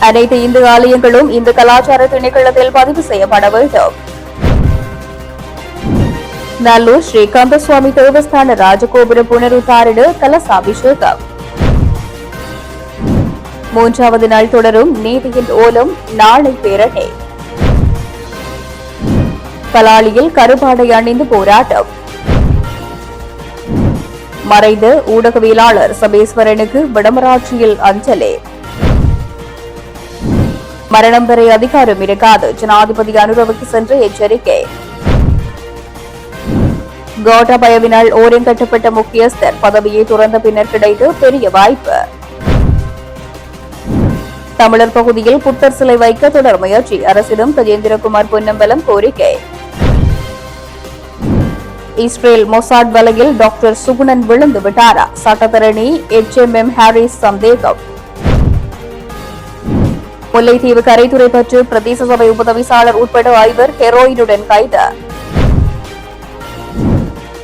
அனைத்து இந்து ஆலயங்களும் இந்து கலாச்சார திணைக்களத்தில் பதிவு செய்யப்பட வேண்டும். நல்லூர் ஸ்ரீ கந்தசுவாமி தேவஸ்தான ராஜகோபுர புனருத்தாரண கலசாபிஷேகம். மூன்றாவது நாள் தொடரும் நீதியின் ஓலம் நாளை பேரணி. பலாலியில் கருப்பாடை அணிந்து போராட்டம். மறைந்த ஊடகவியலாளர் சபேஸ்வரனுக்கு வடமராட்சியில் அஞ்சலி. மரணம் வரை அதிகாரம் இருக்காது, ஜனாதிபதி அனுரவுக்கு சென்று எச்சரிக்கை. கோட்டாபயவினால் ஓரங்கட்டப்பட்ட முக்கியஸ்தர் பதவியை துறந்த பின்னர் கிடைத்த பெரிய வாய்ப்பு. தமிழர் பகுதியில் புத்தர் சிலை வைக்க தொடர் முயற்சி, அரசிடம் கஜேந்திரகுமார் பொன்னம்பலம் கோரிக்கை. இஸ்ரேல் மொசாட் வலையில் டாக்டர் சுகுணன் விழுந்து விட்டாரா? சட்டத்தரணி HMM ஹாரிஸ் சந்தேகம். முல்லைத்தீவு கரைத்துறை பற்று பிரதேச சபை உபதவிசாளர் உட்பட 5 ஹெரோயினுடன் கைது.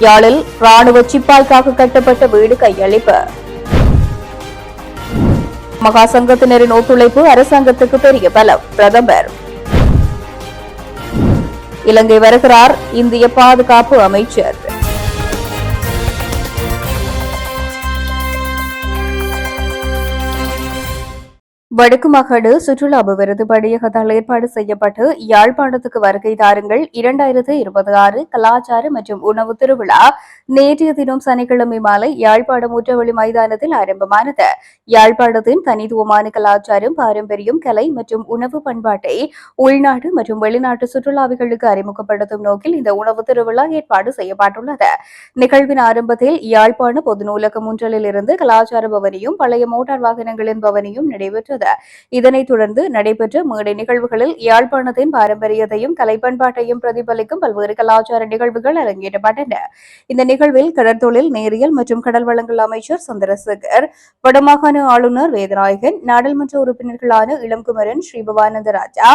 யாழில் ராணுவ சிப்பாய்க்காக கட்டப்பட்ட வீடு கையளிப்பு. மகாசங்கத்தினரின் ஒத்துழைப்பு அரசாங்கத்துக்கு பெரிய பலம், பிரதமர். இலங்கை வருகிறார் இந்திய பாதுகாப்பு அமைச்சர். வடக்கு மாகாண சுற்றுலா அபிவிருத்தி பணியகத்தால் ஏற்பாடு செய்யப்பட்டு யாழ்ப்பாணத்துக்கு வருகை தாருங்கள் 2026 கலாச்சார மற்றும் உணவு திருவிழா நேற்றைய தினம் சனிக்கிழமை மாலை யாழ்ப்பாணம் ஊற்றவெளி மைதானத்தில் ஆரம்பமானது. யாழ்ப்பாணத்தின் தனித்துவமான கலாச்சாரம், பாரம்பரியம், கலை மற்றும் உணவு பண்பாட்டை உள்நாட்டு மற்றும் வெளிநாட்டு சுற்றுலாவிகளுக்கு அறிமுகப்படுத்தும் நோக்கில் இந்த உணவு திருவிழா ஏற்பாடு செய்யப்பட்டுள்ளது. நிகழ்வின் ஆரம்பத்தில் யாழ்ப்பாண பொது நூலகம் ஒன்றில் இருந்து கலாச்சார பவனியும் பழைய மோட்டார் வாகனங்களின் பவனியும் நடைபெற்றது. இதனைத் தொடர்ந்து நடைபெற்ற மேடை நிகழ்வுகளில் யாழ்ப்பாணத்தின் பாரம்பரியத்தையும் கலை பண்பாட்டையும் பிரதிபலிக்கும் பல்வேறு கலாச்சார நிகழ்வுகள் அரங்கேற்றப்பட்டன. இந்த நிகழ்வில் கடற்தொழில், நேரியல் மற்றும் கடல் வளங்கள் அமைச்சர் சந்திரசேகர், வடமாகாண ஆளுநர் வேதநாயகன், நாடாளுமன்ற உறுப்பினர்களான இளம்குமரன், ஸ்ரீபவானந்த ராஜா,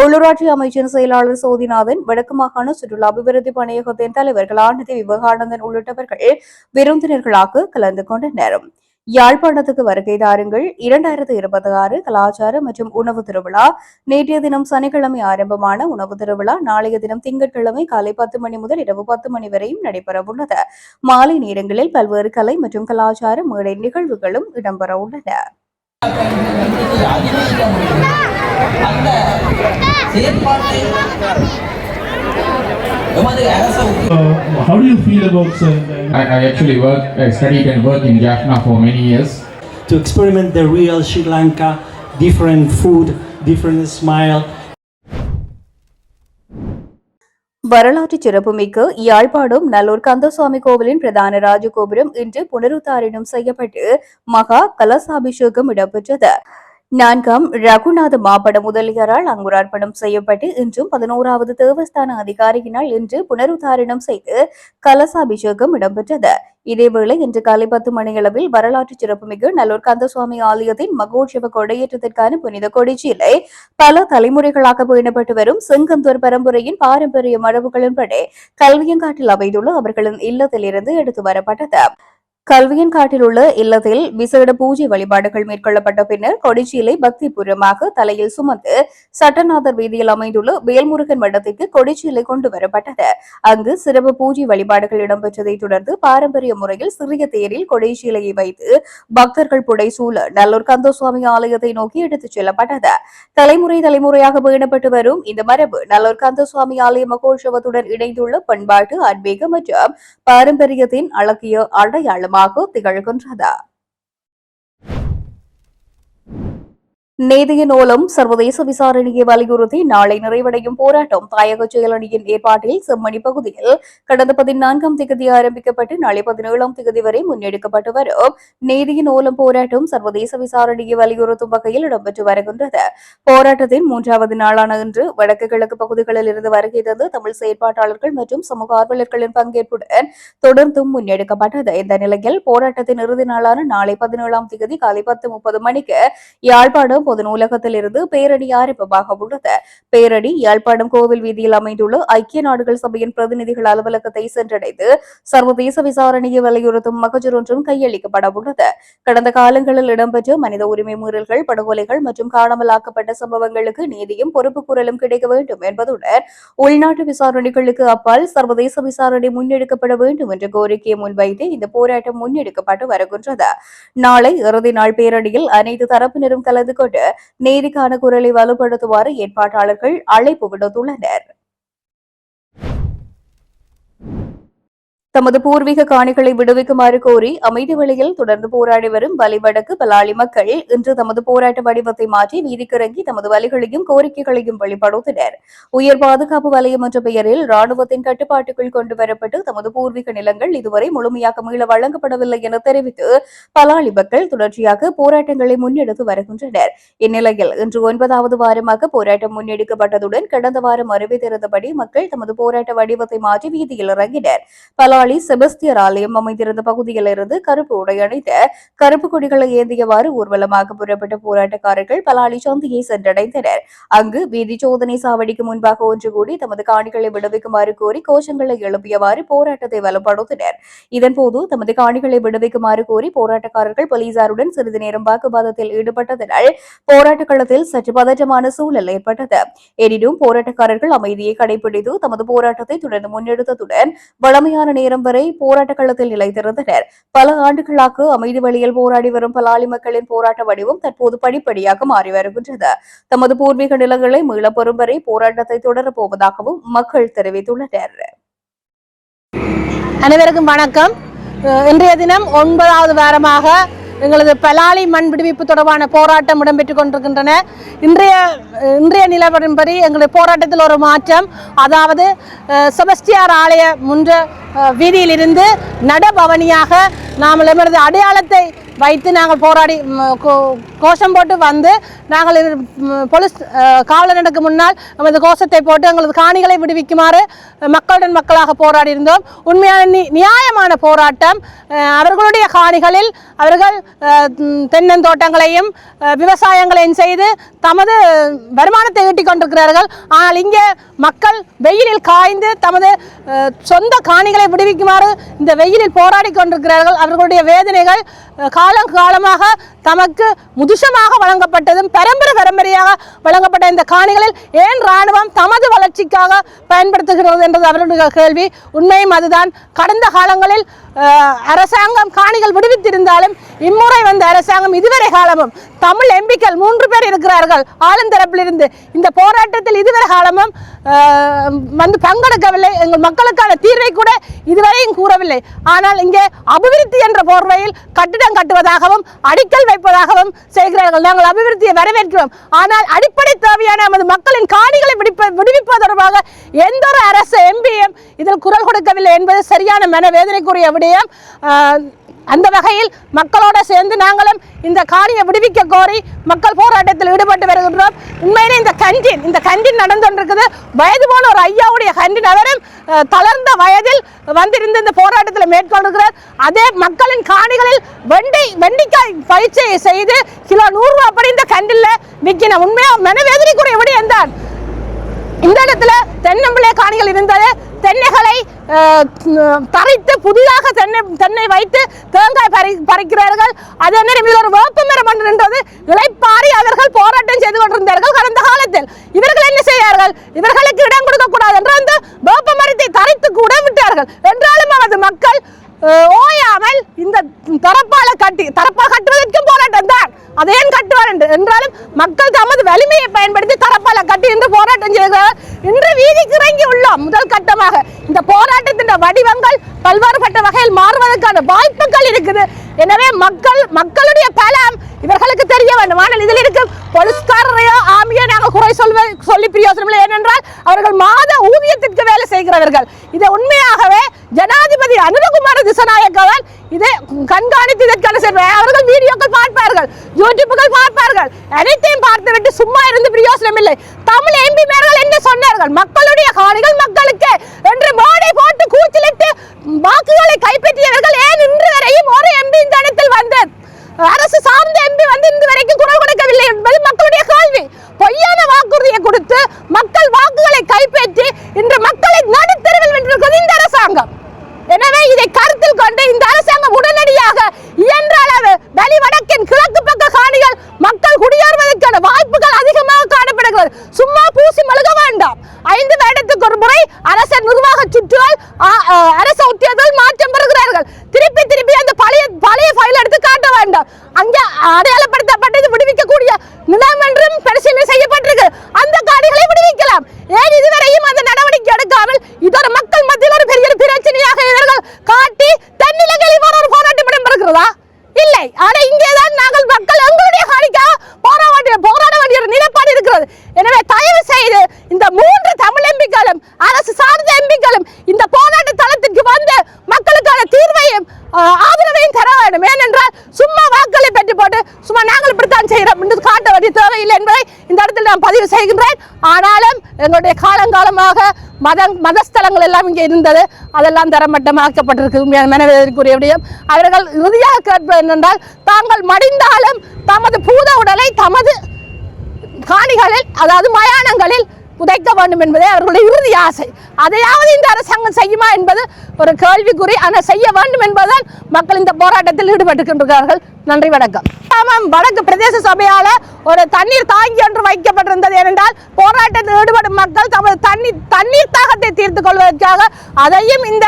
உள்ளூராட்சி அமைச்சின் செயலாளர் சோதிநாதன், வடக்கு மாகாண சுற்றுலா அபிவிருத்தி பணியகத்தின் தலைவர் கலாநிதி விவேகானந்தன் உள்ளிட்டவர்கள் விருந்தினர்களாக கலந்து கொண்டனர். யாழ்ப்பாணத்துக்கு வருகை தாருங்கள் 2026 கலாச்சார மற்றும் உணவு திருவிழா நேற்றைய தினம் சனிக்கிழமை ஆரம்பமான உணவு திருவிழா நாளைய தினம் திங்கட்கிழமை காலை 10 மணி முதல் இரவு 10 மணி வரையும் நடைபெறவுள்ளது. மாலை நேரங்களில் பல்வேறு கலை மற்றும் கலாச்சார மேடை நிகழ்வுகளும் இடம்பெறவுள்ளன. How do you feel about I actually studied and worked in Jaffna for many years. To experiment the real Sri Lanka, different food, different smile. வரலாற்று சிறப்புமிக்க யாழ்ப்பாணம் நல்லூர் கந்தசுவாமி கோவிலின் பிரதான ராஜகோபுரம் இன்று புனருத்தாரணம் செய்யப்பட்டு மகா கலசாபிஷேகம் இடம்பெற்றது. 4ஆம் ரகுநாத மாபட முதலியாரால் அங்குரார்ப்பணம் செய்யப்பட்டு இன்றும் 11வது தேவஸ்தான அதிகாரியினால் இன்று புனருத்தாரணம் செய்து கலசாபிஷேகம் இடம்பெற்றது. இதேவேளை இன்று காலை 10 மணியளவில் வரலாற்று சிறப்புமிகு நல்லூர் கந்தசுவாமி ஆலயத்தின் மகோற்சவ கொடையேற்றத்திற்கான புனித கொடிச்சீலை பல தலைமுறைகளாக பேணப்பட்டு வரும் செங்கந்தூர் பரம்பரையின் பாரம்பரிய மரபுகளின்படி கல்வியங்காட்டில் அமைந்துள்ள அவர்களின் இல்லத்திலிருந்து எடுத்து வரப்பட்டது. கல்வியன்காட்டில் உள்ள இல்லத்தில் விசேட பூஜை வழிபாடுகள் மேற்கொள்ளப்பட்ட பின்னர் கொடிச்சீலை பக்திபூர்வமாக தலையில் சுமந்து சட்டநாதர் வீதியில் அமைந்துள்ள வேல்முருகன் மடத்திற்கு கொடிச்சீலை கொண்டு வரப்பட்டது. அங்கு சிறப்பு பூஜை வழிபாடுகள் இடம்பெற்றதைத் தொடர்ந்து பாரம்பரிய முறையில் சிறிய தேரில் கொடிச்சீலையை வைத்து பக்தர்கள் புடைசூழ நல்லூர் கந்தசுவாமி ஆலயத்தை நோக்கி எடுத்துச் செல்லப்பட்டது. தலைமுறையாக பேணப்பட்டு வரும் இந்த மரபு நல்லூர் கந்தசுவாமி ஆலய மகோற்சவத்துடன் இணைந்துள்ள பண்பாட்டு, ஆன்மீக மற்றும் பாரம்பரியத்தின் அழகிய அடையாளமாக திகழ்கின்றது. நேதிய நூலம் சர்வதேச விசாரணையை வலியுறுத்தி நாளை நிறைவடையும் போராட்டம் தாயக செயலணியின் ஏற்பாட்டில் செம்மணி பகுதியில் கடந்த 14ஆம் தேதி ஆரம்பிக்கப்பட்டு நாளை 17ஆம் தேதி வரை முன்னெடுக்கப்பட்டு வரும் நேதிய நூலம் போராட்டம் சர்வதேச விசாரணையை வலியுறுத்தும் வகையில் இடம்பெற்று வருகின்றது. போராட்டத்தின் 3வது நாளான இன்று வடக்கு கிழக்கு பகுதிகளில் இருந்து வருகை தந்து தமிழ் செயற்பாட்டாளர்கள் மற்றும் சமூக ஆர்வலர்களின் பங்கேற்புடன் தொடர்ந்தும் முன்னெடுக்கப்பட்டது. இந்த நிலையில் போராட்டத்தின் இறுதி நாளான நாளை 17ஆம் தேதி காலை 10:30 மணிக்கு யாழ்ப்பாணம் பொது நூலகத்தில் இருந்து பேரணி ஆரம்பமாக உள்ளது. பேரணி யாழ்ப்பாணம் கோவில் வீதியில் அமைந்துள்ள ஐக்கிய நாடுகள் சபையின் பிரதிநிதிகள் அலுவலகத்தை சென்றடைந்து சர்வதேச விசாரணையை வலியுறுத்தும் மகஜர் ஒன்றும் கையளிக்கப்பட உள்ளது. கடந்த காலங்களில் இடம்பெற்ற மனித உரிமை மீறல்கள், படுகொலைகள் மற்றும் காணாமலாக்கப்பட்ட சம்பவங்களுக்கு நீதியும் பொறுப்புக்கூறலும் கிடைக்க வேண்டும் என்பதுடன் உள்நாட்டு விசாரணைகளுக்கு அப்பால் சர்வதேச விசாரணை முன்னெடுக்கப்பட வேண்டும் என்ற கோரிக்கையை முன்வைத்து இந்த போராட்டம் முன்னெடுக்கப்பட்டு வருகின்றது. நாளை இறுதி நாள் பேரணியில் அனைத்து தரப்பினரும் கலந்து கொண்டு நீதிக்கான குரலை வலுப்படுத்துமாறு ஏற்பாட்டாளர்கள் அழைப்பு விடுத்துள்ளனர். தமது பூர்வீக காணிகளை விடுவிக்குமாறு கோரி அமைதி வழியில் தொடர்ந்து போராடி வரும் வலிவடக்கு பலாலி மக்கள் இன்று தமது போராட்ட வடிவத்தை மாற்றி வீதிக்கிறங்கி தமது வலிகளையும் கோரிக்கைகளையும் வெளிப்படுத்தினர். உயர் பாதுகாப்பு வலயம் என்ற பெயரில் ராணுவத்தின் கட்டுப்பாட்டுக்குள் கொண்டுவரப்பட்டு தமது பூர்வீக நிலங்கள் இதுவரை முழுமையாக மீள வழங்கப்படவில்லை என தெரிவித்து பலாலி மக்கள் தொடர்ச்சியாக போராட்டங்களை முன்னெடுத்து வருகின்றனர். இந்நிலையில் இன்று 9வது வாரமாக போராட்டம் முன்னெடுக்கப்பட்டதுடன் கடந்த வாரம் அறிவித்திருந்தபடி மக்கள் தமது போராட்ட வடிவத்தை மாற்றி வீதியில் இறங்கினர். செபஸ்தியர் ஆலயம் அமைந்திருந்த பகுதியில் இருந்து கருப்பு உடை அணிந்த கருப்பு கொடிகளை ஏந்தியவாறு ஊர்வலமாக புறப்பட்ட போராட்டக்காரர்கள் பலாலி சந்தையை சென்றடைந்தனர். அங்கு வீதி சோதனை சாவடிக்கு முன்பாக ஒன்று கூடி தமது காணிகளை விடுவிக்குமாறு கோரி கோஷங்களை எழுப்பியவாறு போராட்டத்தை வலுப்படுத்தினர். இதன்போது தமது காணிகளை விடுவிக்குமாறு கோரி போராட்டக்காரர்கள் போலீசாருடன் சிறிது நேரம் வாக்குவாதத்தில் ஈடுபட்டதனால் போராட்ட களத்தில் சற்று பதற்றமான சூழல் ஏற்பட்டது. எனினும் போராட்டக்காரர்கள் அமைதியை கடைபிடித்து தமது போராட்டத்தை தொடர்ந்து முன்னெடுத்ததுடன் வழமையான நேரம் வரை போராட்ட களத்தில் நிலைத்திருந்தனர். பல ஆண்டுகளாக அமைதி வழியில் போராடி வரும் பலாலி மக்களின் போராட்ட வடிவம் தற்போது படிப்படியாக மாறி வருகின்றது. தமது பூர்வீக நிலங்களை மீளப்பெறும் வரை போராட்டத்தை தொடரப்போவதாகவும் மக்கள் தெரிவித்துள்ளனர். அனைவருக்கும் வணக்கம். இன்றைய தினம் 9வது வாரமாக எங்களது பலாலி மண் விடுவிப்பு தொடர்பான போராட்டம் இடம்பெற்றுக் கொண்டிருக்கின்றன. இன்றைய நிலவரப்படி எங்களுடைய போராட்டத்தில் ஒரு மாற்றம், அதாவது செபஸ்டியார் ஆலய முன்ற வீதியிலிருந்து நடபவனியாக நாம் எமது அடையாளத்தை வைத்து நாங்கள் போராடி கோஷம் போட்டு வந்து நாங்கள் போலீஸ் காவலர்களுக்கு முன்னால் நமது கோஷத்தை போட்டு எங்களது காணிகளை விடுவிக்குமாறு மக்களுடன் மக்களாக போராடி இருந்தோம். உண்மையான நியாயமான போராட்டம். அவர்களுடைய காணிகளில் அவர்கள் தென்னந்தோட்டங்களையும் விவசாயங்களையும் செய்து தமது வருமானத்தை ஈட்டிக் கொண்டிருக்கிறார்கள். ஆனால் இங்கே மக்கள் வெயிலில் காய்ந்து தமது சொந்த காணிகளை விடுவிக்குமாறு இந்த வெயிலில் போராடி கொண்டிருக்கிறார்கள். அவர்களுடைய வேதனைகள் காலமாக தமக்கு முதுசமாக வழங்கப்பட்டதும் பரம்பரையாக வழங்கப்பட்ட இந்த காணிகளில் ஏன் இராணுவம் தமது வளர்ச்சிக்காக பயன்படுத்துகிறது என்றது அவருடைய கேள்வி. உண்மையும் அதுதான். கடந்த காலங்களில் அரசாங்கம் காணிகள் விடுவித்திருந்தாலும் இம்முறை வந்த அரசாங்கம் இதுவரை காலமும் தமிழ் எம்பிக்கள் 3 பேர் இருக்கிறார்கள் ஆளுந்தரப்பிலிருந்து. இந்த போராட்டத்தில் இதுவரை காலமும் வந்து பங்கெடுக்கவில்லை. எங்கள் மக்களுக்கான தீர்வை கூட இதுவரையும் கூறவில்லை. ஆனால் இங்கே அபிவிருத்தி என்ற போர்வையில் கட்டிடம் கட்டுவதாகவும் அடிக்கல் வைப்பதாகவும் செய்கிறார்கள். நாங்கள் அபிவிருத்தியை வரவேற்கிறோம். ஆனால் அடிப்படை தேவையான நமது மக்களின் காணிகளை விடுவிப்பது தொடர்பாக எந்த ஒரு அரசு எம்பியும் இதில் குரல் கொடுக்கவில்லை என்பது சரியான மனவேதனைக்குரிய விடயம். அந்த வகையில் மக்களோடு சேர்ந்து நாங்களும் இந்த காணியை விடுவிக்க கோரி மக்கள் போராட்டத்தில் ஈடுபட்டு வருகின்றோம். உண்மையிலே இந்த கண்டின் நடந்து கொண்டிருக்குது. வயது போன ஒரு ஐயாவுடைய கண்டின், அவரும் தளர்ந்த வயதில் வந்திருந்து இந்த போராட்டத்தில் மேற்கொண்டிருக்கிறார். அதே மக்களின் காணிகளில் வெண்டிக்காய் பயிற்சியை செய்து கிலோ 100 ரூபாய் அப்படி இந்த கண்டில் விற்கணும். உண்மையாக மனவேதனைக்குரிய விடயம் தான். இந்த இடத்துல தென்னம்பிள்ளை காணிகள் இருந்தது. தென்னைகளை தரைத்து புதிதாக தென்னை வைத்து தேங்காய் பறிக்கிறார்கள். அதே நேரம் இதில் ஒரு வேப்ப மரம் என்றது இளைப்பாரி அவர்கள் போராட்டம் செய்து கொண்டிருந்தார்கள். கடந்த காலத்தில் இவர்கள் என்ன செய்தார்கள்? இவர்களுக்கு இடம் கொடுக்கக்கூடாது என்று அந்த வேப்ப மரத்தை தரைத்து கூட விட்டார்கள். என்றாலும் நமது மக்கள் ஓயாமல் இந்த தரப்பால் கட்டுவதற்கும் போராட்டம் தான். அதை ஏன் கட்டுவார் என்றாலும் மக்கள் தமது வலிமையை பயன்படுத்தி தரப்பால கட்டி என்று போராட்டம் செய்கிறார். இன்று வீதிக்கு இறங்கி உள்ளோம். முதல் கட்டமாக இந்த போராட்டத்தின் வடிவங்கள் பல்வேறுபட்ட வகையில் மாறுவதற்கான வாய்ப்புகள் இருக்குது. எனவே மக்களுடைய பலம் இவர்களுக்கு தெரிய வேண்டும். ஆனால் இதில் இருக்கும் போலீஸ்காரரையோ ஆமியோ நாங்கள் குறை சொல்லி பிரயோசனம் இல்லை. ஏனென்றால் அவர்கள் மாத ஊதியத்திற்கு வேலை செய்கிறவர்கள். இதை உண்மையாகவே ஜனாதிபதி அனுரகுமார திசாநாயக்கவால் இதை கண்காணித்து இதற்கான அவர்கள் வீடியோக்கள் பார்ப்பார்கள், யூடியூப்கள் பார்ப்பார்கள். அனைத்தையும் பார்த்துவிட்டு சும்மா இருந்து பிரயோசனம் இல்லை. தமிழ் எம்பிமார்கள் என்ன சொன்னார்கள்? மக்களுடைய காணிகள் மக்களுக்கு என்று மோடி போட்டு கூச்சலிட்டு வாக்குகளை கைப்பற்றியவர்கள் ஏன் இன்று வரையும் ஒரு எம்பி இந்த இடத்தில் வந்து அரசு சார்ந்த எம்பி வந்து இன்று வரைக்கும் குரல் கொடுக்கவில்லை என்பது மக்கள் காட்ட வேண்டிய தேவையில்லை என்பதை இந்த இடத்தில் நான் பதிவு செய்கின்றேன். ஆனாலும் எங்களுடைய காலங்காலமாக மதஸ்தலங்கள் எல்லாம் இங்கே இருந்தது, அதெல்லாம் தரமட்டமாக்கப்பட்டிருக்கு. மனவேதனைக்குரிய விடயம். அவர்கள் இறுதியாக கேட்பது என்னென்றால், தாங்கள் மடிந்தாலும் தமது பூத உடலை தமது காணிகளில், அதாவது மயானங்களில் புதைக்க வேண்டும் என்பதே அவர்களுடைய இறுதி ஆசை. அதையாவது இந்த அரசாங்கம் செய்யுமா என்பது ஒரு கேள்விக்குறி. ஆனால் செய்ய வேண்டும் என்பதுதான் மக்கள் இந்த போராட்டத்தில் ஈடுபட்டுகின்றார்கள். நன்றி, வணக்கம். வடக்கு பிரதேச சபையால ஒரு தண்ணீர் தாங்கி ஒன்று வைக்கப்பட்டிருந்தது. ஏனென்றால் போராட்டத்தில் ஈடுபடும் மக்கள் தமது தண்ணீர் தாகத்தை தீர்த்துக் கொள்வதற்காக அதையும் இந்த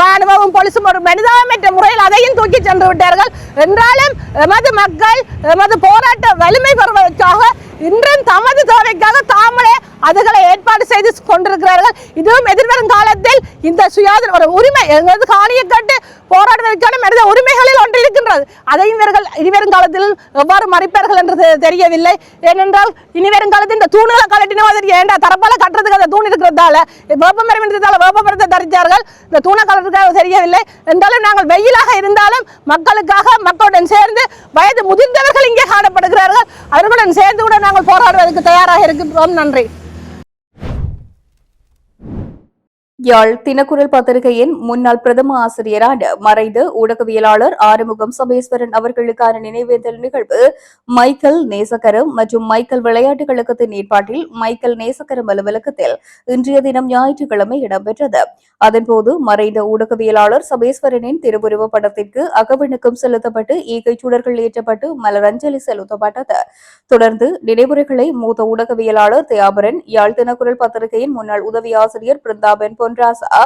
இராணுவமும் போலீசும் ஒரு மனிதாபமற்ற முறையில் அதையும் தூக்கி சென்று விட்டார்கள். என்றாலும் எமது மக்கள் எமது போராட்ட வலிமை பெறுவதற்காக இன்றும் தமது தேவைக்காக தாமலே அதுகளை ஏற்பாடு செய்து கொண்டிருக்கிறார்கள். இதுவும் எதிர்வரும் காலத்தில் இந்த சுயாதீன ஒரு உரிமை எங்களது காணியை கட்டு போராடுவதற்கான மனித உரிமைகளில் ஒன்று இருக்கின்றது. அதையும் இவர்கள் இனிவரும் காலத்தில் எவ்வாறு மறைப்பார்கள் என்று தெரியவில்லை. ஏனென்றால் இனிவரும் காலத்தில் இந்த தூணுகளை கலட்டினோம், அதற்கு ஏண்டா தரப்பால கட்டுறதுக்கு அந்த தூண் இருக்கிறதால வேப்பமரம் இருந்ததால வேப்பமரத்தை தரித்தார்கள். இந்த தூணை கலட்டுறதுக்காக தெரியவில்லை. என்றாலும் நாங்கள் வெயிலாக இருந்தாலும் மக்களுக்காக மக்களுடன் சேர்ந்து வயது முதிர்ந்தவர்கள் இங்கே காணப்படுகிறார்கள். அவர்களுடன் சேர்ந்து கூட நாங்கள் போராடுவதற்கு தயாராக இருக்கின்றோம். நன்றி. யாழ் தினக்குரல் பத்திரிகையின் முன்னாள் பிரதம ஆசிரியரான மறைந்த ஊடகவியலாளர் ஆறுமுகம் சபேஸ்வரன் அவர்களுக்கான நினைவேந்தல் நிகழ்வு மைக்கேல் நேசக்கரம் மற்றும் மைக்கேல் விளையாட்டுக் கழகத்தின் ஏற்பாட்டில் மைக்கேல் நேசக்கரம் அலுவலகத்தில் இன்றைய தினம் ஞாயிற்றுக்கிழமை இடம்பெற்றது. அதன்போது மறைந்த ஊடகவியலாளர் சபேஸ்வரனின் திருவுருவ படத்திற்கு அகவணக்கம் செலுத்தப்பட்டு ஈகைச் சுடர்கள் ஏற்றப்பட்டு மலரஞ்சலி செலுத்தப்பட்டது. தொடர்ந்து நினைவுரைகளை மூத்த ஊடகவியலாளர் தயாபரன், யாழ் தினக்குரல் பத்திரிகையின் முன்னாள் உதவி ஆசிரியர் பிருந்தாபன் பொன்ராசா,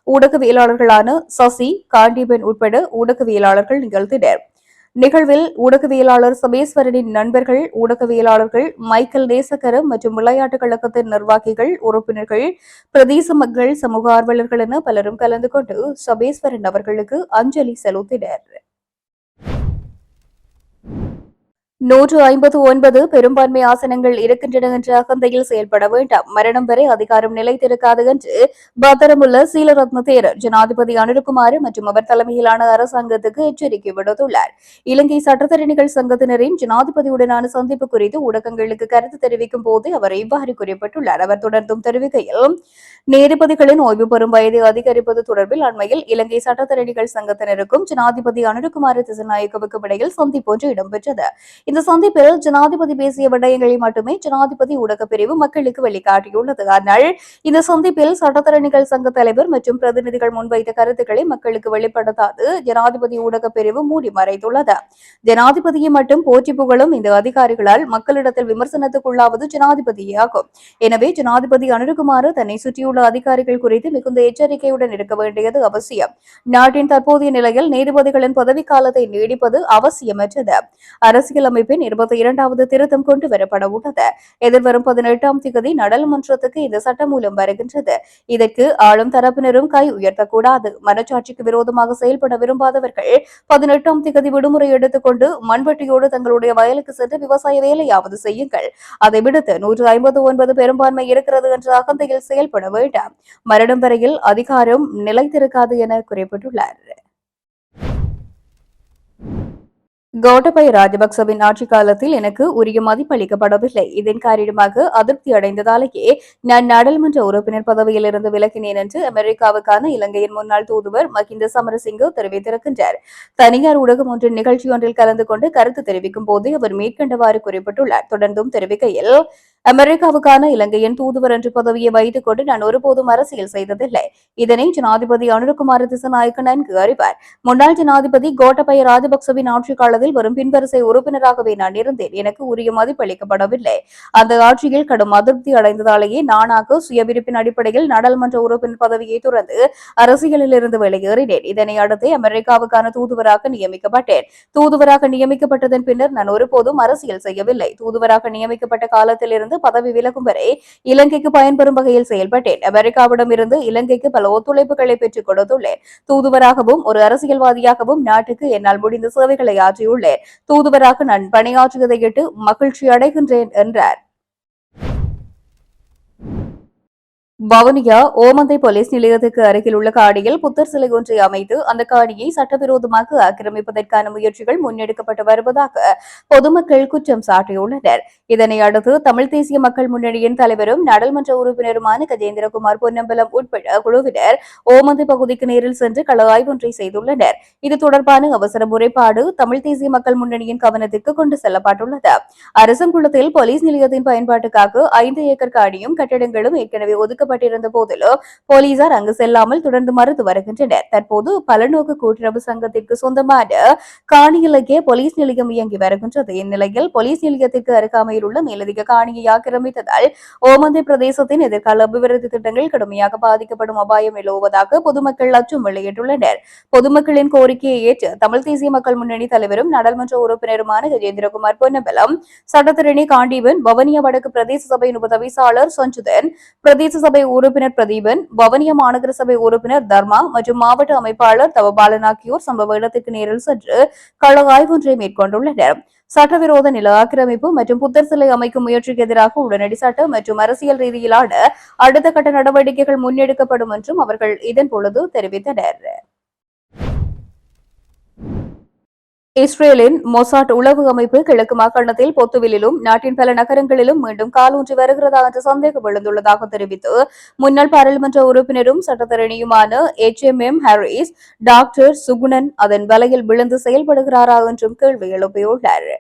ஊடகவியலாளர்களான சசி, காண்டிபன் உட்பட ஊடகவியலாளர்கள் நிகழ்த்தினர். நிகழ்வில் ஊடகவியலாளர் சபேஸ்வரனின் நண்பர்கள், ஊடகவியலாளர்கள், மைக்கேல் நேசக்கரம் மற்றும் விளையாட்டுக் கழகத்தின் நிர்வாகிகள், உறுப்பினர்கள், பிரதேச மக்கள், சமூக ஆர்வலர்கள் என பலரும் கலந்து கொண்டு சபேஸ்வரன் அவர்களுக்கு அஞ்சலி செலுத்தினர். 159 பெரும்பான்மை ஆசனங்கள் இருக்கின்றன என்ற அகந்தையில் செயல்பட வேண்டாம். மரணம் வரை அதிகாரம் நிலைத்திருக்காது என்று பத்திரமுள்ள சீலரத்ன தேரர் ஜனாதிபதி அனுரகுமார் மற்றும் அவர் தலைமையிலான அரசாங்கத்துக்கு எச்சரிக்கை விடுத்துள்ளார். இலங்கை சட்டத்தரணிகள் சங்கத்தினரின் ஜனாதிபதியுடனான சந்திப்பு குறித்து ஊடகங்களுக்கு கருத்து தெரிவிக்கும் போது அவர் இவ்வாறு குறிப்பிட்டுள்ளார். அவர் தொடர்ந்தும் தெரிவிக்கையில், நீதிபதிகளின் ஓய்வு பெறும் வயதை அதிகரிப்பது தொடர்பில் அண்மையில் இலங்கை சட்டத்தரணிகள் சங்கத்தினருக்கும் ஜனாதிபதி அனுரகுமார திசாநாயக்கவுக்கும் இடையில் சந்திப்பு ஒன்று இடம்பெற்றது. இந்த சந்திப்பில் ஜனாதிபதி பேசிய விடயங்களை மட்டுமே ஜனாதிபதி ஊடகப் பிரிவு மக்களுக்கு வெளிக்காட்டியுள்ளது. ஆனால் இந்த சந்திப்பில் சட்டத்தரணிகள் சங்க தலைவர் மற்றும் பிரதிநிதிகள் முன்வைத்த கருத்துக்களை மக்களுக்கு வெளிப்படுத்தாது ஜனாதிபதி ஊடகப் பிரிவு மூடி மறைத்துள்ளது. ஜனாதிபதியை மட்டும் போற்றி புகழும் இந்த அதிகாரிகளால் மக்களிடத்தில் விமர்சனத்துக்குள்ளாவது ஜனாதிபதியாகும். எனவே ஜனாதிபதி அனுரகுமார் தன்னை சுற்றியுள்ள அதிகாரிகள் குறித்து மிகுந்த எச்சரிக்கையுடன் இருக்க வேண்டியது அவசியம். நாட்டின் தற்போதைய நிலையில் நீதிபதிகளின் பதவிக்காலத்தை நீடிப்பது அவசியமற்றது. அரசியல் அமைப்பின் 22வது திருத்தம் கொண்டு வரப்பட உள்ளது. எதிர்வரும் 18ஆம் தேதி நாடாளுமன்றத்துக்கு இந்த சட்டமூலம் வருகின்றது. இதற்கு ஆளும் தரப்பினரும் கை உயர்த்தக்கூடாது. மனச்சாட்சிக்கு விரோதமாக செயல்பட விரும்பாதவர்கள் 18ஆம் தேதி விடுமுறை எடுத்துக்கொண்டு மண்வெட்டியோடு தங்களுடைய வயலுக்கு சென்று விவசாய வேலையாவது செய்யுங்கள். அதை விடுத்து 159 பெரும்பான்மை இருக்கிறது என்ற அகந்தையில் செயல்பட வேண்டாம். மரணம் வரையில் அதிகாரம் நிலைத்திருக்காது என குறிப்பிட்டுள்ளார். கோட்டபய ராஜபக்சவின் ஆட்சிக் காலத்தில் எனக்கு உரிய மதிப்பு அளிக்கப்படவில்லை. இதன் காரணமாக அதிருப்தி அடைந்ததாலேயே நான் நாடாளுமன்ற உறுப்பினர் பதவியிலிருந்து விலகினேன் என்று அமெரிக்காவுக்கான இலங்கையின் முன்னாள் தூதுவர் மஹிந்த சமரசிங்க தெரிவித்திருக்கின்றார். தனியார் ஊடகம் ஒன்றின் நிகழ்ச்சி ஒன்றில் கலந்து கொண்டு கருத்து தெரிவிக்கும் போது அவர் மேற்கண்டவாறு குறிப்பிட்டுள்ளார். தொடர்ந்தும் தெரிவிக்கையில், அமெரிக்காவுக்கான இலங்கையின் தூதுவர் என்ற பதவியை வைத்துக் கொண்டு நான் ஒருபோதும் அரசியல் செய்ததில்லை. இதனை ஜனாதிபதி அனுரகுமார திசாநாயக்க நன்கு அறிவார். முன்னாள் ஜனாதிபதி கோட்டபய ராஜபக்சவின் ஆட்சிக் காலத்தில் வரும் பின்வரிசை உறுப்பினராகவே நான் இருந்தேன். எனக்கு உரிய மதிப்பு அளிக்கப்படவில்லை. அந்த ஆட்சியில் கடும் அதிருப்தி அடைந்ததாலேயே நானாக சுயவிருப்பின் அடிப்படையில் நாடாளுமன்ற உறுப்பினர் பதவியை துறந்து அரசியலில் இருந்து வெளியேறினேன். இதனை அடுத்து அமெரிக்காவுக்கான தூதுவராக நியமிக்கப்பட்டேன். தூதுவராக நியமிக்கப்பட்டதன் பின்னர் நான் ஒருபோதும் அரசியல் செய்யவில்லை. தூதுவராக நியமிக்கப்பட்ட காலத்தில் இருந்து பதவி விலகும் வரை இலங்கைக்கு பயன்பெறும் வகையில் செயல்பட்டேன். அமெரிக்காவிடம் இருந்து இலங்கைக்கு பல ஒத்துழைப்புகளை பெற்றுக் கொடுத்துள்ளேன். தூதுவராகவும் ஒரு அரசியல்வாதியாகவும் நாட்டுக்கு என்னால் முடிந்த சேவைகளை ஆற்றியுள்ளேன். தூதுவராக நான் பணியாற்றியதையிட்டு மகிழ்ச்சி அடைகின்றேன் என்றார். வவுனியா ஓமந்தை போலீஸ் நிலையத்துக்கு அருகில் உள்ள காணியில் புத்தர் சிலை ஒன்றை அமைத்து அந்த காணியை சட்டவிரோதமாக ஆக்கிரமிப்பதற்கான முயற்சிகள் முன்னெடுக்கப்பட்டு வருவதாக பொதுமக்கள் குற்றம் சாட்டியுள்ளனர். இதனை அடுத்து தமிழ் தேசிய மக்கள் முன்னணியின் தலைவரும் நாடாளுமன்ற உறுப்பினருமான கஜேந்திரகுமார் பொன்னம்பலம் உட்பட குழுவினர் ஓமந்தை பகுதிக்கு நேரில் சென்று கள ஆய்வு ஒன்றை செய்துள்ளனர். இது தொடர்பான அவசர முறைப்பாடு தமிழ் தேசிய மக்கள் முன்னணியின் கவனத்திற்கு கொண்டு செல்லப்பட்டுள்ளது. அரசங்குளத்தில் போலீஸ் நிலையத்தின் பயன்பாட்டுக்காக 5 ஏக்கர் காணியும் கட்டடங்களும் ஏற்கனவே ஒதுக்கப்பட்டிருந்த போதிலும் போலீசார் அங்கு செல்லாமல் தொடர்ந்து மறுத்து வருகின்றனர். தற்போது பலநோக்கு கூட்டுறவு சங்கத்திற்கு சொந்தமான காணியிலேயே போலீஸ் நிலையம் இயங்கி வருகின்றது. இந்நிலையில் போலீஸ் நிலையத்திற்கு அருகாமையில் உள்ள மேலதிக காணியை ஆக்கிரமித்ததால் ஓமந்தை பிரதேசத்தின் எதிர்கால அபிவிருத்தி திட்டங்கள் கடுமையாக பாதிக்கப்படும் அபாயம் நிலவுவதாக பொதுமக்கள் அச்சம் வெளியிட்டுள்ளனர். பொதுமக்களின் கோரிக்கையை ஏற்று தமிழ் தேசிய மக்கள் முன்னணி தலைவரும் நாடாளுமன்ற உறுப்பினருமான கஜேந்திரகுமார் பொன்னம்பலம், சட்டத்திரணி காண்டீபன், வவுனியா வடக்கு பிரதேச சபையின் உபதவிசாளர் சஞ்சுதன், பிரதேச சபை உறுப்பினர் பிரதீபன், வவுனியா மாநகர சபை உறுப்பினர் தர்மா மற்றும் மாவட்ட அமைப்பாளர் தவபாலன் ஆகியோர் சம்பவ இடத்துக்கு நேரில் சென்று கள ஆய்வு ஒன்றை மேற்கொண்டுள்ளனர். சட்டவிரோத நில ஆக்கிரமிப்பு மற்றும் புத்தர் சிலை அமைக்கும் முயற்சிக்கு எதிராக உடனடி சட்ட மற்றும் அரசியல் ரீதியிலான அடுத்த கட்ட நடவடிக்கைகள் முன்னெடுக்கப்படும் என்றும் அவர்கள் இதன்பொழுது தெரிவித்தனர். இஸ்ரேலின் மொசாட் உளவு அமைப்பு கிழக்கு மாகாணத்தில் பொத்துவிலும் நாட்டின் பல நகரங்களிலும் மீண்டும் காலூன்றி வருகிறதா என்ற சந்தேகம் எழுந்துள்ளதாக தெரிவித்து முன்னாள் பாராளுமன்ற உறுப்பினரும் சட்டத்தரணியுமான HMM ஹாரிஸ் டாக்டர் சுகுணன் அதன் வலையில் விழுந்து செயல்படுகிறாரா என்றும் கேள்வி எழுப்பியுள்ளார்.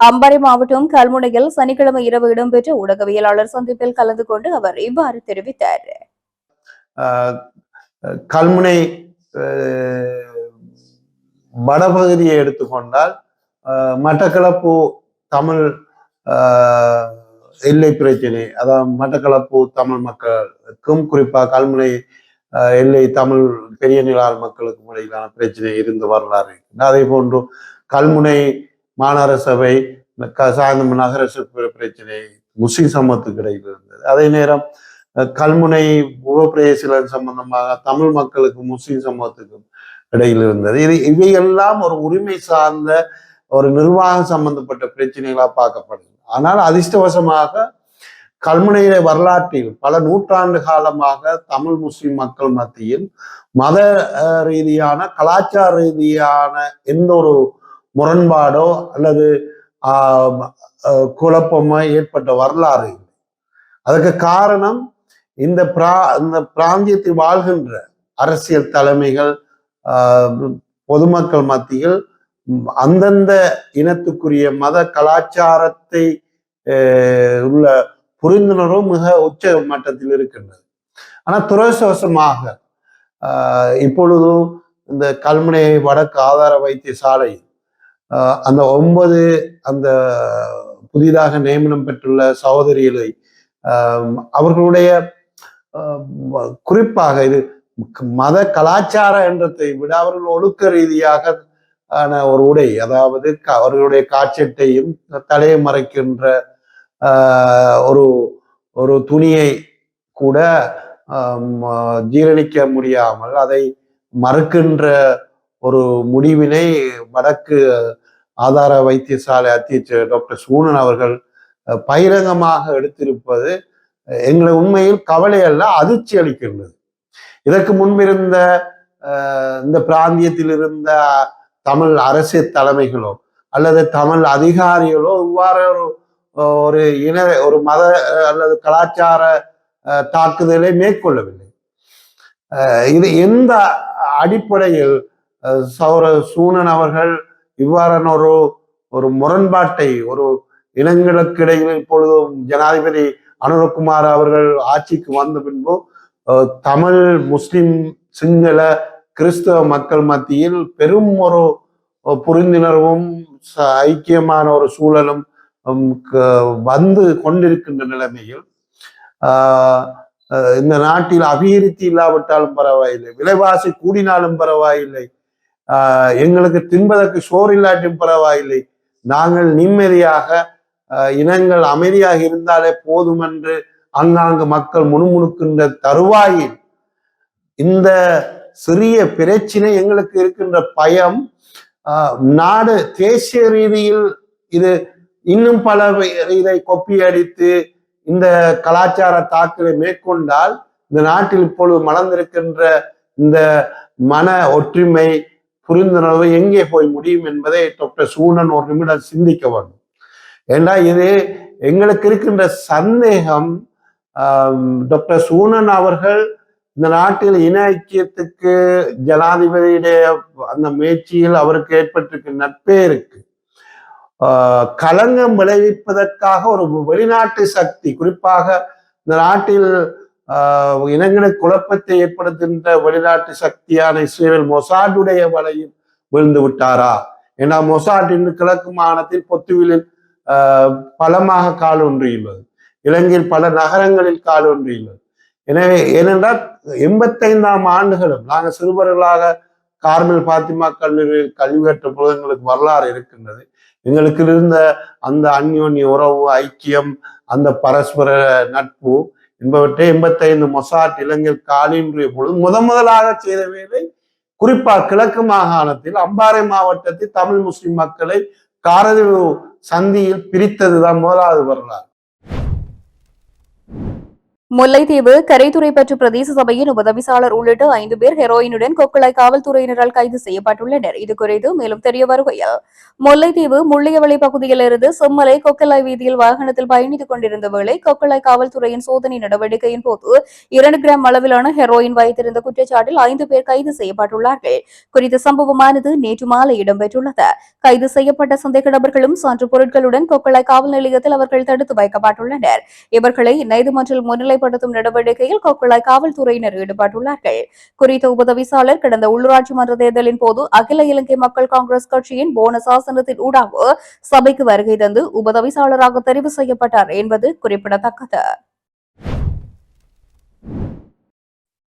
அம்பாறை மாவட்டம் கல்முனையில் சனிக்கிழமை இரவு இடம்பெற்ற ஊடகவியலாளர் சந்திப்பில் கலந்து கொண்டு அவர் இவ்வாறு தெரிவித்தார். கல்முனை வடபகுதியை எடுத்துக்கொண்டால் மட்டக்களப்பு தமிழ் எல்லை பிரச்சனை, அதாவது மட்டக்களப்பு தமிழ் மக்களுக்கும் குறிப்பாக கல்முனை எல்லை தமிழ் பெரிய நிலால் மக்களுக்கும் இடையிலான பிரச்சனை இருந்து வரலாறு. அதே போன்று கல்முனை மாநகர சபை சாய்ந்த நகர சபை பிரச்சனை முஸ்லிம் சமூகத்துக்கு இடையில் இருந்தது. அதே நேரம் கல்முனை உபப்பிரதேசம் சம்பந்தமாக தமிழ் மக்களுக்கு முஸ்லிம் சமூகத்துக்கும் இடையில் இருந்தது. இவையெல்லாம் ஒரு உரிமை சார்ந்த ஒரு நிர்வாகம் சம்பந்தப்பட்ட பிரச்சனைகளா பார்க்கப்படுது. ஆனால் அதிர்ஷ்டவசமாக கல்முனையில வரலாற்றில் பல நூற்றாண்டு காலமாக தமிழ் முஸ்லிம் மக்கள் மத்தியில் மத ரீதியான கலாச்சார ரீதியான எந்த ஒரு முரண்பாடோ அல்லது குழப்பமோ ஏற்பட்ட வரலாறு இல்லை. அதுக்கு காரணம் இந்த பிராந்தியத்தில் வாழ்கின்ற அரசியல் தலைமைகள் பொதுமக்கள் மத்தியில் அந்தந்த இனத்துக்குரிய மத கலாச்சாரத்தை உள்ள புரிந்துணர்வு மிக உச்ச மட்டத்தில் இருக்கின்றது. ஆனால் துரதிர்ஷ்டவசமாக இப்பொழுதும் இந்த கல்முனை வடக்கு ஆதார வைத்தியசாலை அந்த 9 அந்த புதிதாக நியமனம் பெற்றுள்ள சகோதரிகளை அவர்களுடைய குறிப்பாக இது மத கலாச்சார என்றதை விட அவர்கள் ஒழுக்க ரீதியாக ஒரு உடை, அதாவது அவர்களுடைய காட்சட்டையும் தலையை மறைக்கின்ற ஒரு துணியை கூட ஜீரணிக்க முடியாமல் அதை மறுக்கின்ற ஒரு முடிவினை வடக்கு ஆதார வைத்தியசாலை அத்தியட்சர் டாக்டர் சூனன் அவர்கள் பகிரங்கமாக எடுத்திருப்பது எங்களை உண்மையில் கவலை அல்ல, அதிர்ச்சி அளிக்கின்றது. இதற்கு முன்பிருந்த இந்த பிராந்தியத்தில் இருந்த தமிழ் அரசியல் தலைமைகளோ அல்லது தமிழ் அதிகாரிகளோ இவ்வாறு ஒரு மத அல்லது கலாச்சார தாக்குதலை மேற்கொள்ளவில்லை. இது எந்த அடிப்படையில் சூனன் அவர்கள் இவ்வாறான ஒரு முரண்பாட்டை ஒரு இனங்களுக்கு இடையில் இப்பொழுதும் ஜனாதிபதி அனுரகுமார் அவர்கள் ஆட்சிக்கு வந்த பின்பு தமிழ் முஸ்லிம் சிங்கள கிறிஸ்தவ மக்கள் மத்தியில் பெரும் ஒரு புரிந்துணர்வும் ஐக்கியமான ஒரு சூழலும் வந்து கொண்டிருக்கின்ற நிலைமையில் இந்த நாட்டில் அபிவிருத்தி இல்லாவிட்டாலும் பரவாயில்லை, விலைவாசி கூடினாலும் பரவாயில்லை, எங்களுக்கு தின்பதற்கு சோறு இல்லாட்டியும் பரவாயில்லை, நாங்கள் நிம்மதியாக இனங்கள் அமைதியாக இருந்தாலே போதும் என்று அங்காங்கு மக்கள் முணுமுணுக்கின்ற தருவாயில் இந்த சிறிய பிரச்சினை எங்களுக்கு இருக்கின்ற பயம் நாடு தேசிய ரீதியில் இது இன்னும் பல இதை கொப்பி அடித்து இந்த கலாச்சார தாக்குதலை மேற்கொண்டால் இந்த நாட்டில் இப்பொழுது மலர்ந்திருக்கின்ற இந்த மன ஒற்றுமை புரிந்துணர்வு எங்கே போய் முடியும் என்பதை டாக்டர் சூனன் ஒரு நிமிடம் சிந்திக்க வேண்டும். ஏன்னா இது எங்களுக்கு இருக்கின்ற சந்தேகம், டாக்டர் சூனன் அவர்கள் இந்த நாட்டில் இன ஐக்கியத்துக்கு ஜனாதிபதியுடைய அந்த முயற்சியில் அவருக்கு ஏற்பட்டிருக்க நற்பெயருக்கு களங்கம் விளைவிப்பதற்காக ஒரு வெளிநாட்டு சக்தி, குறிப்பாக இந்த நாட்டில் இனங்களுக்கு குழப்பத்தை ஏற்படுத்துகின்ற வெளிநாட்டு சக்தியான இஸ்ரேல் மொசாடுடைய வலையில் விழுந்து விட்டாரா? ஏன்னா மொசாட் இன்று கிழக்கு மாகாணத்தில் பொத்துவிலில் பலமாக காலூன்றியுள்ளது, இலங்கையில் பல நகரங்களில் காலூன்றியுள்ளது. எனவே ஏனென்றால் 85ஆம் ஆண்டுகளும் நாங்கள் சிறுவர்களாக கார்மல் பாத்திமா கல்வி கற்ற பொழுது எங்களுக்கு வரலாறு இருக்கின்றது. எங்களுக்கு இருந்த அந்த அந்யோன்ய உறவு, ஐக்கியம், அந்த பரஸ்பர நட்பு என்பவற்றை 85 மொசாட் இலங்கையில் காலூன்றிய பொழுது முதலாக செய்த வேலை குறிப்பாக கிழக்கு மாகாணத்தில் அம்பாறை மாவட்டத்தில் தமிழ் முஸ்லிம் மக்களை காரதீவு சந்தியில் பிரித்ததுதான் முதலாவது வரலாறு. முல்லைத்தீவு கரைத்துறைப்பற்று பிரதேச சபையின் உபதவிசாளர் உள்ளிட்ட 5 பேர் ஹெரோயினுடன் கொக்குளாய் காவல்துறையினரால் கைது செய்யப்பட்டுள்ளனர். இது குறித்து மேலும் தெரிய வருகையில், முல்லைத்தீவு முள்ளியவளை பகுதியிலிருந்து செம்மலை கொக்கலாய் வீதியில் வாகனத்தில் பயணித்துக் கொண்டிருந்த வேளை கொக்கலாய் காவல்துறையின் சோதனை நடவடிக்கையின் போது 2 கிராம் அளவிலான ஹெரோயின் வைத்திருந்த குற்றச்சாட்டில் 5 பேர் கைது செய்யப்பட்டுள்ளார்கள். குறித்த சம்பவமானது நேற்று மாலை இடம்பெற்றுள்ளது. கைது செய்யப்பட்ட சந்தேக நபர்களும் சான்று பொருட்களுடன் கொக்கலாய் காவல் நிலையத்தில் அவர்கள் தடுத்து வைக்கப்பட்டுள்ளனர். இவர்களை நீதிமன்றில் முன்னிலை படுத்தும் நடவடிக்கையில் கொக்குளாய் காவல்துறையினர் ஈடுபட்டுள்ளார்கள். குறித்த உபதவிசாளர் கடந்த உள்ளூராட்சி மன்ற தேர்தலின் போது அகில இலங்கை மக்கள் காங்கிரஸ் கட்சியின் போனஸ் ஆசனத்தின் ஊடாக சபைக்கு வருகை தந்து உபதவிசாளராக தெரிவு செய்யப்பட்டார் என்பது குறிப்பிடத்தக்கது.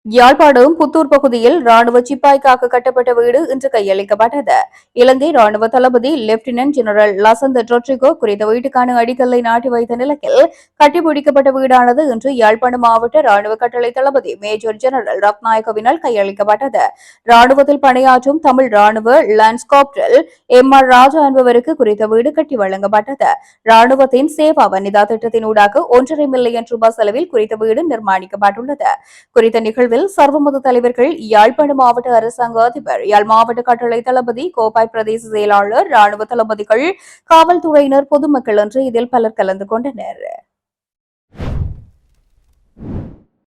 யாழ்ப்பாணம் புத்தூர் பகுதியில் ராணுவ சிப்பாய்க்காக கட்டப்பட்ட வீடு இன்று கையளிக்கப்பட்டது. இலங்கை ராணுவ தளபதி லெப்டினன்ட் ஜெனரல் லசந்த ரொட்ரிகோ குறித்த வீட்டுக்கான அடிக்கல்லை நாட்டி வைத்த நிலையில் கட்டிப்பிடிக்கப்பட்ட வீடானது இன்று யாழ்ப்பாணம் மாவட்ட ராணுவ கட்டளை தளபதி மேஜர் ஜெனரல் ரத்நாயகவினால் கையளிக்கப்பட்டது. ராணுவத்தில் பணியாற்றும் தமிழ் ராணுவ லான்ஸ் காப்டல் MR ராஜா என்பவருக்கு குறித்த வீடு கட்டி வழங்கப்பட்டது. ராணுவத்தின் சேவா வனிதா திட்டத்தின் ஊடாக 1.5 மில்லியன் ரூபாய் செலவில் குறித்த வீடு நிர்மாணிக்கப்பட்டுள்ளது. குறித்த நிகழ்வில் சர்வமத தலைவர்கள், யாழ்ப்பாண மாவட்ட அரசாங்க அதிபர், யாழ் மாவட்ட கட்டளை தளபதி, கோப்பாய் பிரதேச செயலாளர், ராணுவ தளபதிகள், காவல்துறையினர், பொதுமக்கள் என்று இதில் பலர் கலந்து கொண்டனர்.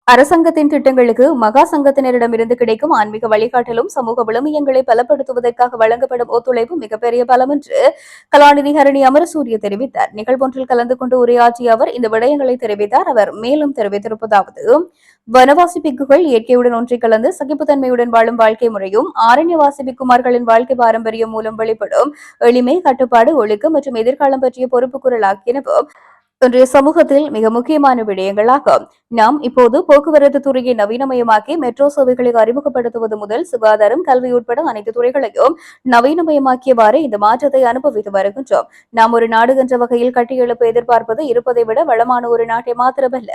அரசாங்கத்தின் திட்டங்களுக்கு மகா சங்கத்தினரிடமிருந்து கிடைக்கும் ஆன்மீக வழிகாட்டலும் சமூக விழுமியங்களை பலப்படுத்துவதற்காக வழங்கப்படும் ஒத்துழைப்பு மிகப்பெரிய பலம் என்று கலாநிதி ஹரணி அமரசூரிய தெரிவித்தார். நிகழ்வொன்றில் கலந்து கொண்டு உரையாற்றிய அவர் இந்த விடயங்களை தெரிவித்தார். அவர் மேலும் தெரிவித்திருப்பதாவது, வனவாசி பிக்குகள் இயற்கையுடன் ஒன்றை கலந்து சகிப்புத்தன்மையுடன் வாழும் வாழ்க்கை முறையும் ஆரண்யவாசி பிக்குமார்களின் வாழ்க்கை பாரம்பரியம் மூலம் வெளிப்படும் எளிமை, கட்டுப்பாடு, ஒழுக்கம் மற்றும் எதிர்காலம் பற்றிய பொறுப்பு குரல் ஆகியனவும் இன்றைய சமூகத்தில் மிக முக்கியமான விடயங்களாகும். நாம் இப்போது போக்குவரத்து துறையை நவீனமயமாக்கி மெட்ரோ சேவைகளை அறிமுகப்படுத்துவது முதல் சுகாதாரம், கல்வி உட்பட அனைத்து துறைகளையும் நவீனமயமாக்கியவாறு இந்த மாற்றத்தை அனுபவித்து வருகின்றோம். நாம் ஒரு நாடு என்ற வகையில் கட்டியெழுப்ப எதிர்பார்ப்பது இருப்பதை விட வளமான ஒரு நாட்டை மாத்திரமல்ல,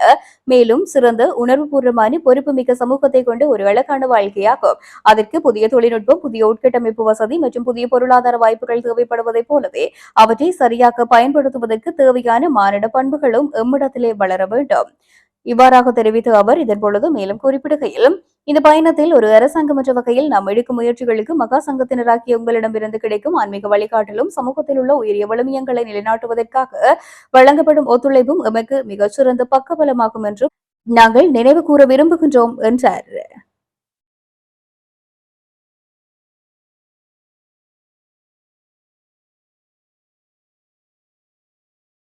மேலும் சிறந்த உணர்வுபூர்வமான பொறுப்புமிக்க சமூகத்தை கொண்டு ஒரு அழகான வாழ்க்கையாகும். அதற்கு புதிய தொழில்நுட்பம், புதிய உட்கட்டமைப்பு வசதி மற்றும் புதிய பொருளாதார வாய்ப்புகள் தேவைப்படுவதைப் போலவே அவற்றை சரியாக பயன்படுத்துவதற்கு தேவையான மானிட பண்புகளும் எம்மிடத்திலே வளர வேண்டும். இவ்வாறாக தெரிவித்த அவர் இதன்பொழுது மேலும் குறிப்பிடுகையில், இந்த பயணத்தில் ஒரு அரசாங்கம் என்ற வகையில் நாம் எடுக்கும் முயற்சிகளுக்கு மகா சங்கத்தினராகிய உங்களிடமிருந்து கிடைக்கும் ஆன்மீக வழிகாட்டலும் சமூகத்தில் உள்ள உயரிய விழுமியங்களை நிலைநாட்டுவதற்காக வழங்கப்படும் ஒத்துழைப்பும் எமக்கு மிகச்சிறந்த பக்கபலமாகும் என்று நாங்கள் நினைவு கூற விரும்புகின்றோம் என்றார்.